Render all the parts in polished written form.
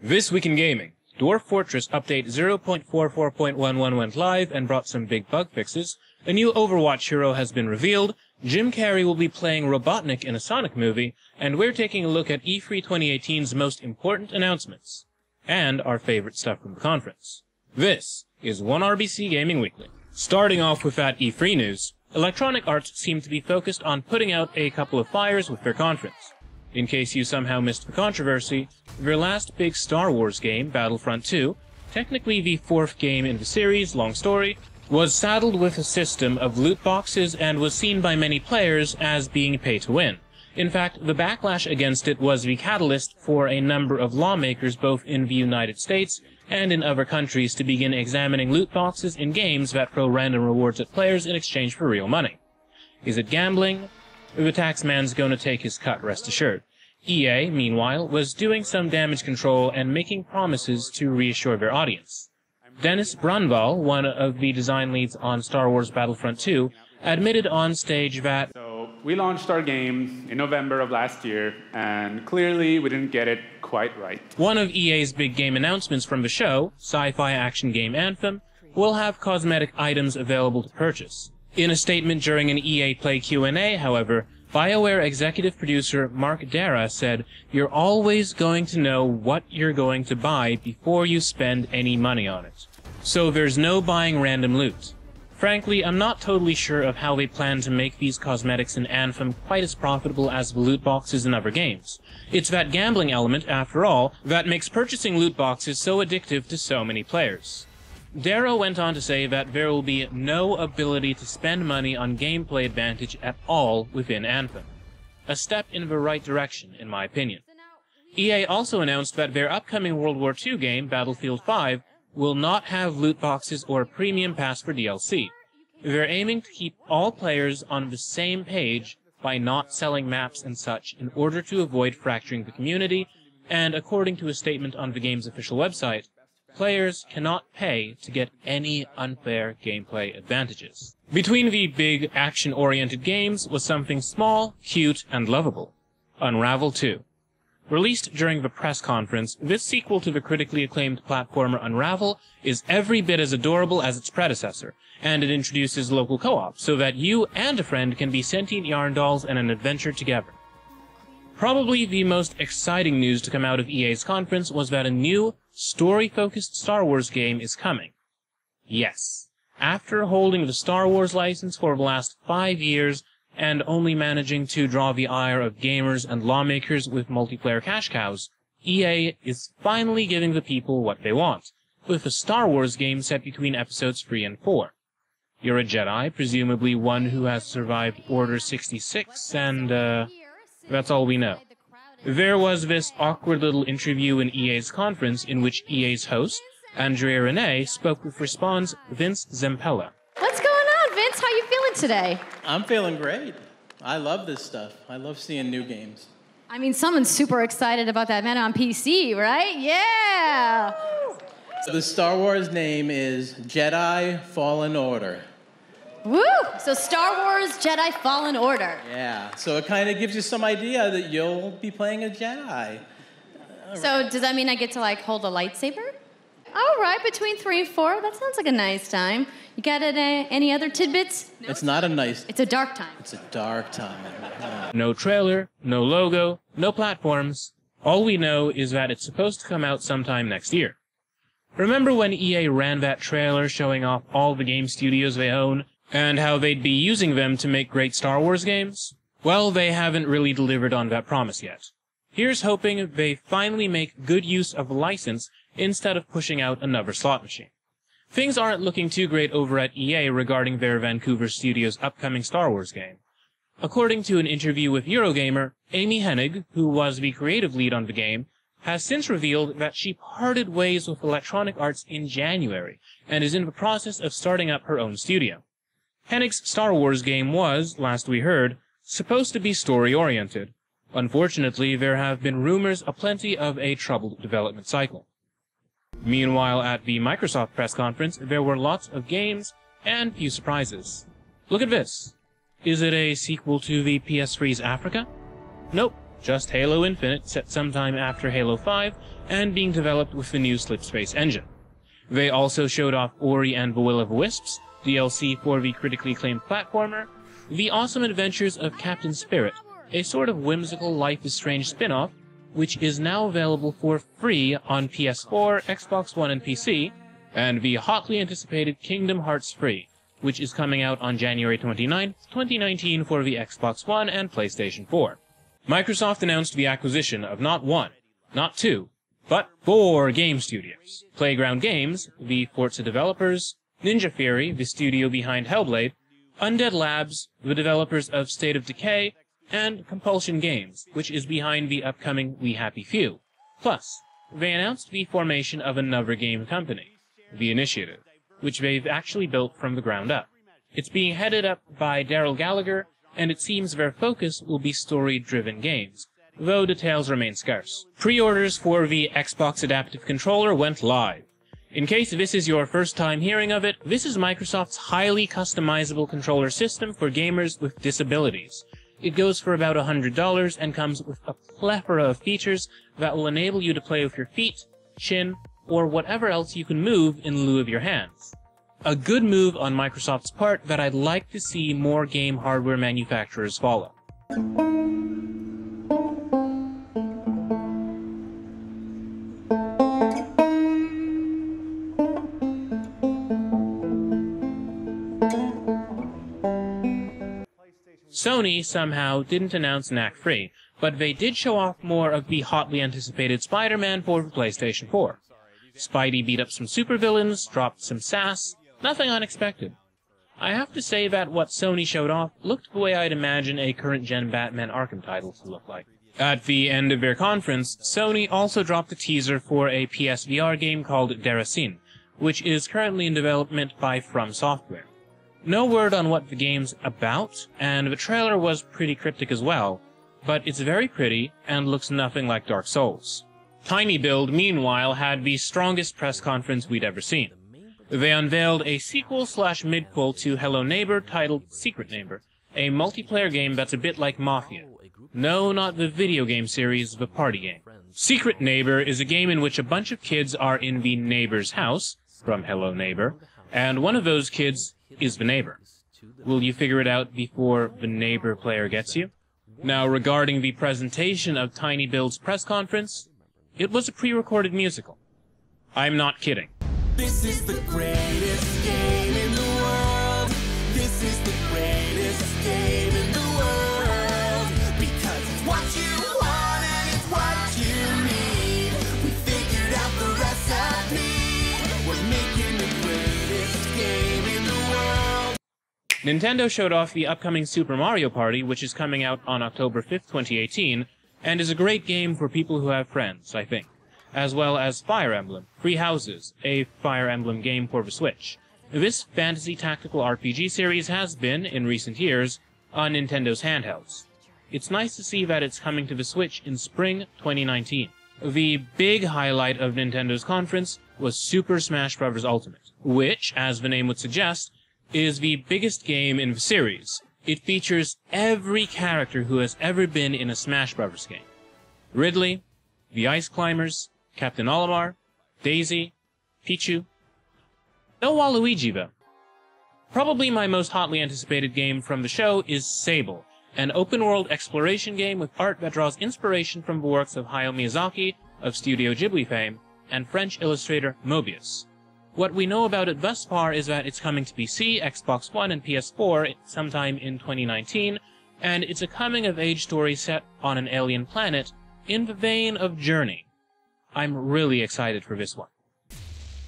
This week in gaming, Dwarf Fortress Update 0.44.11 went live and brought some big bug fixes, a new Overwatch hero has been revealed, Jim Carrey will be playing Robotnik in a Sonic movie, and we're taking a look at E3 2018's most important announcements, and our favorite stuff from the conference. This is 1RBC Gaming Weekly. Starting off with that E3 news, Electronic Arts seem to be focused on putting out a couple of fires with their conference. In case you somehow missed the controversy, their last big Star Wars game, Battlefront 2, technically the fourth game in the series, long story, was saddled with a system of loot boxes and was seen by many players as being pay-to-win. In fact, the backlash against it was the catalyst for a number of lawmakers both in the United States and in other countries to begin examining loot boxes in games that throw random rewards at players in exchange for real money. Is it gambling? The taxman's gonna take his cut, rest assured. EA, meanwhile, was doing some damage control and making promises to reassure their audience. Dennis Brunvall, one of the design leads on Star Wars Battlefront 2, admitted on stage that we launched our game in November of last year, and clearly we didn't get it quite right. One of EA's big game announcements from the show, sci-fi action game Anthem, will have cosmetic items available to purchase. In a statement during an EA Play Q&A, however, BioWare executive producer Mark Dara said, "You're always going to know what you're going to buy before you spend any money on it. So there's no buying random loot." Frankly, I'm not totally sure of how they plan to make these cosmetics in Anthem quite as profitable as the loot boxes in other games. It's that gambling element, after all, that makes purchasing loot boxes so addictive to so many players. Darrow went on to say that there will be no ability to spend money on gameplay advantage at all within Anthem. A step in the right direction, in my opinion. EA also announced that their upcoming World War II game, Battlefield 5, will not have loot boxes or a premium pass for DLC. They're aiming to keep all players on the same page by not selling maps and such in order to avoid fracturing the community, and according to a statement on the game's official website, players cannot pay to get any unfair gameplay advantages. Between the big action-oriented games was something small, cute, and lovable. Unravel 2. Released during the press conference, this sequel to the critically acclaimed platformer Unravel is every bit as adorable as its predecessor, and it introduces local co-op so that you and a friend can be sentient yarn dolls and an adventure together. Probably the most exciting news to come out of EA's conference was that a new, story-focused Star Wars game is coming. Yes. After holding the Star Wars license for the last 5 years, and only managing to draw the ire of gamers and lawmakers with multiplayer cash cows, EA is finally giving the people what they want, with a Star Wars game set between episodes 3 and 4. You're a Jedi, presumably one who has survived Order 66, and that's all we know. There was this awkward little interview in EA's conference in which EA's host, Andrea Rene, spoke with Respawn's Vince Zampella. What's going on, Vince? How you feeling today? I'm feeling great. I love this stuff. I love seeing new games. I mean, someone's super excited about that man on PC, right? Yeah! So the Star Wars name is Jedi Fallen Order. Woo! So Star Wars Jedi Fallen Order. Yeah, so it kind of gives you some idea that you'll be playing a Jedi. So does that mean I get to, like, hold a lightsaber? All right, between 3 and 4. That sounds like a nice time. You got any other tidbits? No? It's not a nice... It's a dark time. It's a dark time. No trailer, no logo, no platforms. All we know is that it's supposed to come out sometime next year. Remember when EA ran that trailer showing off all the game studios they own, and how they'd be using them to make great Star Wars games? Well, they haven't really delivered on that promise yet. Here's hoping they finally make good use of the license instead of pushing out another slot machine. Things aren't looking too great over at EA regarding their Vancouver studio's upcoming Star Wars game. According to an interview with Eurogamer, Amy Hennig, who was the creative lead on the game, has since revealed that she parted ways with Electronic Arts in January and is in the process of starting up her own studio. Hennig's Star Wars game was, last we heard, supposed to be story-oriented. Unfortunately, there have been rumors aplenty of a troubled development cycle. Meanwhile, at the Microsoft press conference, there were lots of games and few surprises. Look at this. Is it a sequel to the PS3's Africa? Nope, just Halo Infinite, set sometime after Halo 5, and being developed with the new Slipspace engine. They also showed off Ori and the Will of the Wisps, DLC for the critically acclaimed platformer, The Awesome Adventures of Captain Spirit, a sort of whimsical Life is Strange spin-off, which is now available for free on PS4, Xbox One, and PC, and the hotly anticipated Kingdom Hearts Free, which is coming out on January 29, 2019 for the Xbox One and PlayStation 4. Microsoft announced the acquisition of not one, not two, but 4 game studios. Playground Games, the Forza developers, Ninja Theory, the studio behind Hellblade, Undead Labs, the developers of State of Decay, and Compulsion Games, which is behind the upcoming We Happy Few. Plus, they announced the formation of another game company, The Initiative, which they've actually built from the ground up. It's being headed up by Daryl Gallagher, and it seems their focus will be story-driven games, though details remain scarce. Pre-orders for the Xbox Adaptive Controller went live. In case this is your first time hearing of it, this is Microsoft's highly customizable controller system for gamers with disabilities. It goes for about $100 and comes with a plethora of features that will enable you to play with your feet, chin, or whatever else you can move in lieu of your hands. A good move on Microsoft's part that I'd like to see more game hardware manufacturers follow. Sony somehow didn't announce Knack 3, but they did show off more of the hotly anticipated Spider-Man for the PlayStation 4. Spidey beat up some supervillains, dropped some sass, nothing unexpected. I have to say that what Sony showed off looked the way I'd imagine a current-gen Batman Arkham title to look like. At the end of their conference, Sony also dropped a teaser for a PSVR game called Deracine, which is currently in development by From Software. No word on what the game's about, and the trailer was pretty cryptic as well, but it's very pretty and looks nothing like Dark Souls. tinyBuild, meanwhile, had the strongest press conference we'd ever seen. They unveiled a sequel/midquel to Hello Neighbor titled Secret Neighbor, a multiplayer game that's a bit like Mafia. No, not the video game series, the party game. Secret Neighbor is a game in which a bunch of kids are in the neighbor's house, from Hello Neighbor, and one of those kids is the neighbor. Will you figure it out before the neighbor player gets you? Now, regarding the presentation of tinyBuild's press conference, it was a pre-recorded musical. I'm not kidding. This is the greatest game in the world. This is the greatest game in the world. Because it's what you want and it's what you need. We figured out the recipe. We're making the greatest game in the world. Nintendo showed off the upcoming Super Mario Party, which is coming out on October 5th, 2018, and is a great game for people who have friends, I think, as well as Fire Emblem, Three Houses, a Fire Emblem game for the Switch. This fantasy tactical RPG series has been, in recent years, on Nintendo's handhelds. It's nice to see that it's coming to the Switch in spring 2019. The big highlight of Nintendo's conference was Super Smash Bros. Ultimate, which, as the name would suggest, is the biggest game in the series. It features every character who has ever been in a Smash Bros. Game. Ridley, the Ice Climbers, Captain Olimar, Daisy, Pichu. No Waluigi, though. Probably my most hotly anticipated game from the show is Sable, an open-world exploration game with art that draws inspiration from the works of Hayao Miyazaki, of Studio Ghibli fame, and French illustrator Moebius. What we know about it thus far is that it's coming to PC, Xbox One, and PS4 sometime in 2019, and it's a coming-of-age story set on an alien planet in the vein of Journey. I'm really excited for this one.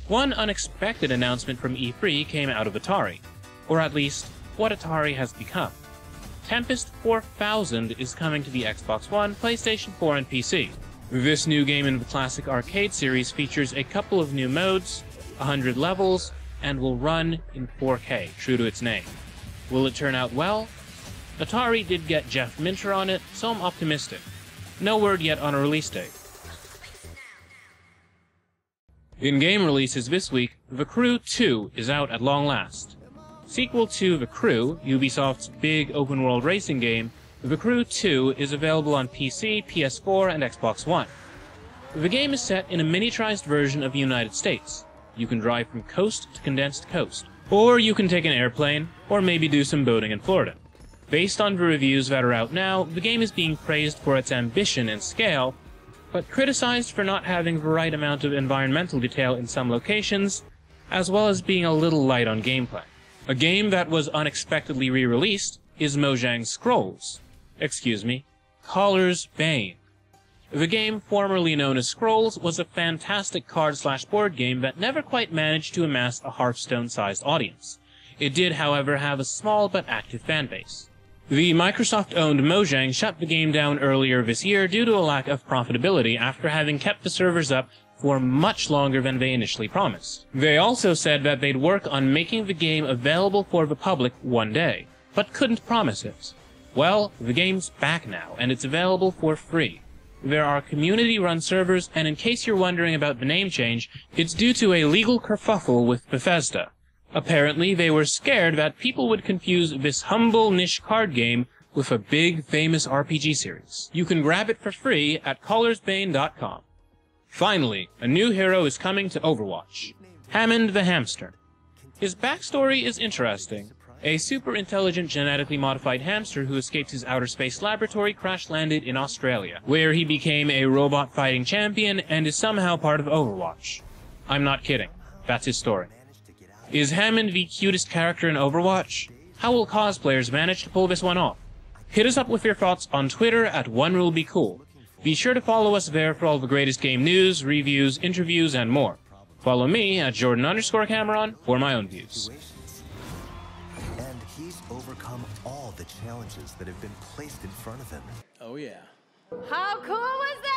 One unexpected announcement from E3 came out of Atari, or at least, what Atari has become. Tempest 4000 is coming to the Xbox One, PlayStation 4, and PC. This new game in the classic arcade series features a couple of new modes, 100 levels, and will run in 4K, true to its name. Will it turn out well? Atari did get Jeff Minter on it, so I'm optimistic. No word yet on a release date. In-game releases this week, The Crew 2 is out at long last. Sequel to The Crew, Ubisoft's big open-world racing game, The Crew 2 is available on PC, PS4, and Xbox One. The game is set in a miniaturized version of the United States. You can drive from coast to condensed coast, or you can take an airplane, or maybe do some boating in Florida. Based on the reviews that are out now, the game is being praised for its ambition and scale, but criticized for not having the right amount of environmental detail in some locations, as well as being a little light on gameplay. A game that was unexpectedly re-released is Mojang Scrolls. Caller's Bane. The game, formerly known as Scrolls, was a fantastic card/board game that never quite managed to amass a Hearthstone-sized audience. It did, however, have a small but active fanbase. The Microsoft-owned Mojang shut the game down earlier this year due to a lack of profitability after having kept the servers up for much longer than they initially promised. They also said that they'd work on making the game available for the public one day, but couldn't promise it. Well, the game's back now, and it's available for free. There are community-run servers, and in case you're wondering about the name change, it's due to a legal kerfuffle with Bethesda. Apparently, they were scared that people would confuse this humble niche card game with a big, famous RPG series. You can grab it for free at callersbane.com. Finally, a new hero is coming to Overwatch. Hammond the Hamster. His backstory is interesting. A super-intelligent genetically modified hamster who escaped his outer space laboratory crash-landed in Australia, where he became a robot-fighting champion and is somehow part of Overwatch. I'm not kidding. That's his story. Is Hammond the cutest character in Overwatch? How will cosplayers manage to pull this one off? Hit us up with your thoughts on Twitter at OneRuleBeCool. Be sure to follow us there for all the greatest game news, reviews, interviews, and more. Follow me at Jordan_Cameron for my own views. And he's overcome all the challenges that have been placed in front of him. Oh, yeah. How cool was that?